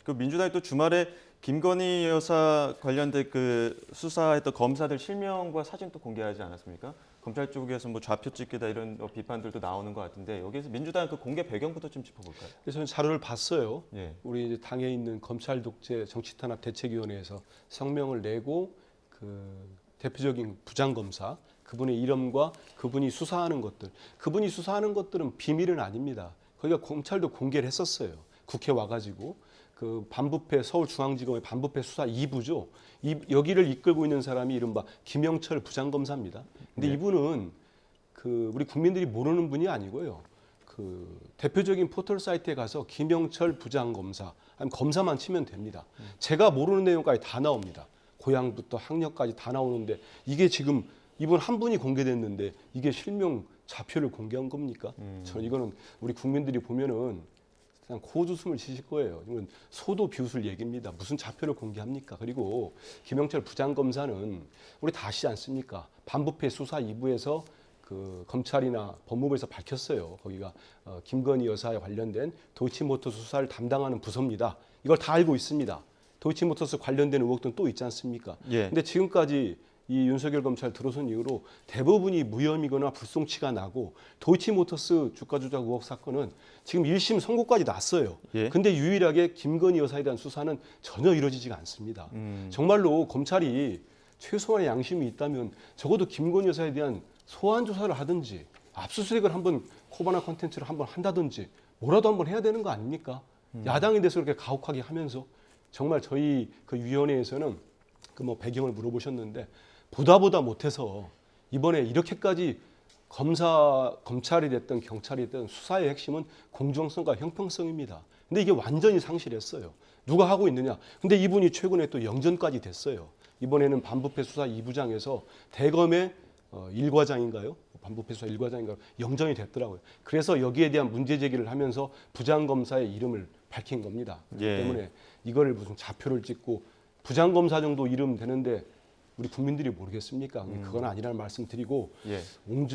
그 민주당이 또 주말에 김건희 여사 관련된 그 수사했던 검사들 실명과 사진 또 공개하지 않았습니까? 검찰 쪽에서 뭐 좌표 찍기다 이런 비판들도 나오는 것 같은데 여기에서 민주당 그 공개 배경부터 좀 짚어볼까요? 그래서 저는 자료를 봤어요. 예. 우리 이제 당에 있는 검찰 독재 정치탄압 대책위원회에서 성명을 내고 그 대표적인 부장검사 그분의 이름과 그분이 수사하는 것들, 그분이 수사하는 것들은 비밀은 아닙니다. 거기가 검찰도 공개를 했었어요. 국회 와가지고 그 반부패 서울중앙지검의 반부패 수사 2부죠. 여기를 이끌고 있는 사람이 이른바 김영철 부장검사입니다. 근데 네. 이분은 그 우리 국민들이 모르는 분이 아니고요. 그 대표적인 포털 사이트에 가서 김영철 부장검사, 아니면 검사만 치면 됩니다. 제가 모르는 내용까지 다 나옵니다. 고향부터 학력까지 다 나오는데 이게 지금 이분 한 분이 공개됐는데 이게 실명 좌표를 공개한 겁니까? 저는 이거는 우리 국민들이 보면은 그냥 코웃음을 치실 거예요. 이건 소도 비웃을 얘기입니다. 무슨 좌표를 공개합니까? 그리고 김영철 부장검사는 우리 다 아시지 않습니까? 반부패 수사 2부에서 그 검찰이나 법무부에서 밝혔어요. 거기가 김건희 여사에 관련된 도이치모터스 수사를 담당하는 부서입니다. 이걸 다 알고 있습니다. 도이치모터스 관련된 의혹들은 또 있지 않습니까? 예. 근데 지금까지 이 윤석열 검찰 들어선 이후로 대부분이 무혐의거나 불송치가 나고 도이치모터스 주가 조작 의혹 사건은 지금 1심 선고까지 났어요. 예. 근데 유일하게 김건희 여사에 대한 수사는 전혀 이루어지지가 않습니다. 정말로 검찰이 최소한의 양심이 있다면 적어도 김건희 여사에 대한 소환 조사를 하든지 압수수색을 한번 코바나 콘텐츠를 한번 한다든지 뭐라도 한번 해야 되는 거 아닙니까? 야당이 돼서 그렇게 가혹하게 하면서 정말 저희 그 위원회에서는 그 뭐 배경을 물어보셨는데 보다 못해서 이번에 이렇게까지 검찰이 됐든 경찰이 됐든 수사의 핵심은 공정성과 형평성입니다. 근데 이게 완전히 상실했어요. 누가 하고 있느냐? 근데 이분이 최근에 또 영전까지 됐어요. 이번에는 반부패 수사 2부장에서 대검의 1과장인가요? 반부패 수사 1과장인가요? 영전이 됐더라고요. 그래서 여기에 대한 문제 제기를 하면서 부장검사의 이름을 밝힌 겁니다. 그렇기 예. 때문에 이거를 무슨 좌표를 찍고 부장검사 정도 이름 되는데 우리 국민들이 모르겠습니까? 그건 아니라는 말씀 드리고 예.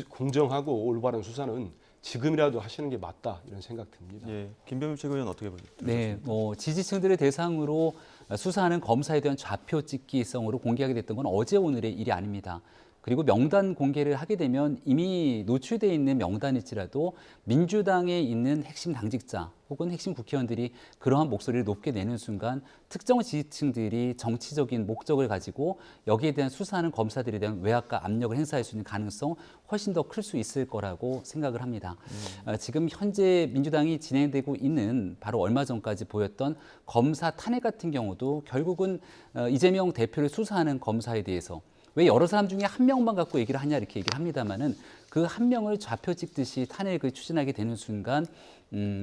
공정하고 올바른 수사는 지금이라도 하시는 게 맞다 이런 생각 듭니다. 예. 김병민 최고위원 어떻게 보세요? 네, 지지층들을 대상으로 수사하는 검사에 대한 좌표 찍기성으로 공개하게 됐던 건 어제 오늘의 일이 아닙니다. 그리고 명단 공개를 하게 되면 이미 노출돼 있는 명단일지라도 민주당에 있는 핵심 당직자 혹은 핵심 국회의원들이 그러한 목소리를 높게 내는 순간 특정 지지층들이 정치적인 목적을 가지고 여기에 대한 수사하는 검사들에 대한 외압과 압력을 행사할 수 있는 가능성 훨씬 더 클 수 있을 거라고 생각을 합니다. 지금 현재 민주당이 진행되고 있는 바로 얼마 전까지 보였던 검사 탄핵 같은 경우도 결국은 이재명 대표를 수사하는 검사에 대해서 왜 여러 사람 중에 한 명만 갖고 얘기를 하냐 이렇게 얘기를 합니다만은 그 한 명을 좌표 찍듯이 탄핵을 추진하게 되는 순간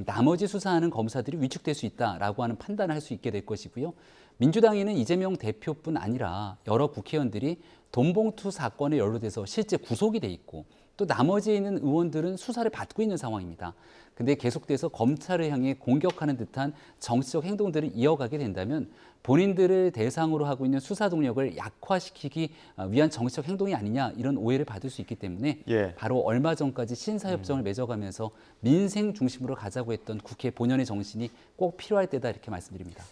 나머지 수사하는 검사들이 위축될 수 있다라고 하는 판단을 할 수 있게 될 것이고요. 민주당에는 이재명 대표뿐 아니라 여러 국회의원들이 돈봉투 사건에 연루돼서 실제 구속이 돼 있고 또 나머지에 있는 의원들은 수사를 받고 있는 상황입니다. 근데 계속돼서 검찰을 향해 공격하는 듯한 정치적 행동들을 이어가게 된다면 본인들을 대상으로 하고 있는 수사 동력을 약화시키기 위한 정치적 행동이 아니냐 이런 오해를 받을 수 있기 때문에 예. 바로 얼마 전까지 신사협정을 맺어가면서 민생 중심으로 가자고 했던 국회 본연의 정신이 꼭 필요할 때다 이렇게 말씀드립니다.